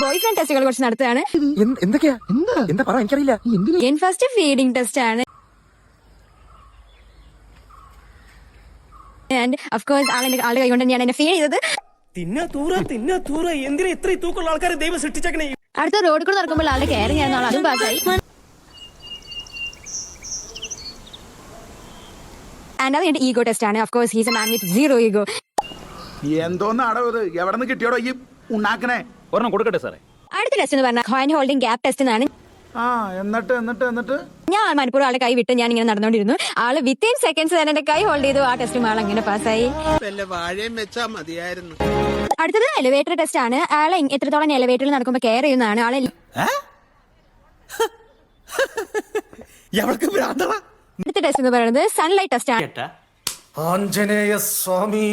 Boy friend ടെസ്റ്റുകൾ കുറച്ച് നടത്തുകയാണ്. എന്തൊക്കെയാ എന്താ പറ എനിക്കറിയില്ല. ഫസ്റ്റ് ഫീഡിംഗ് ടെസ്റ്റ് ആണ്. ആൻഡ് ഓഫ് കോഴ്സ് ആളുടെ കൈ കൊണ്ട് തന്നെയാണ് എന്നെ ഫീഡ് ചെയ്തത്. എന്തിനാ ഇത്രയും തൂക്കമുള്ള ആൾക്കാരെ ദൈവം സൃഷ്ടിച്ചേക്കണേ. അടുത്ത റോഡിൽ കൂടെ നടക്കുമ്പോൾ ആളുടെ കെയറിംഗ് ആയിരുന്നു. അതും പാസ്സായി. ആൻഡ് അത് ഈഗോ ടെസ്റ്റ് ആണ്. Of course he's a man with zero ego. എന്തോന്നാടോ ഇത്? എവിടെ നിന്ന് കിട്ടിയോടോ ഈ ഉണ്ടാക്കണേ? ഒരെണ്ണം കൊടുക്കട്ടെ സാറേ. അടുത്ത ടെസ്റ്റ് എന്ന് പറഞ്ഞാൽ ഹാൻഡ് ഹോൾഡിംഗ് ഗ്യാപ്പ് ടെസ്റ്റ് എന്നാണ്. എന്നിട്ട് ഞാൻ മനപ്പൂർവ്വം ആളുടെ കൈ വിട്ട് ഞാൻ ഇങ്ങനെ നടന്നുകൊണ്ടിരുന്നു. ആള് വിത്തിൻ സെക്കൻഡ്സ് തന്നെ എന്റെ കൈ ഹോൾഡ് ചെയ്തു. ആ ടെസ്റ്റും ആൾ അങ്ങനെ പാസ്സായി. അടുത്തത് എലിവേറ്റർ ടെസ്റ്റ് ആണ്. ആളെ എത്രത്തോളം എലിവേറ്ററിൽ നടക്കുമ്പോൾ കെയർ ചെയ്യുന്നതാണ്. ആളെ അടുത്ത ടെസ്റ്റ് എന്ന് പറയുന്നത് സൺലൈറ്റ് ടെസ്റ്റ് ആണ്. ആഞ്ജനേയ സ്വാമി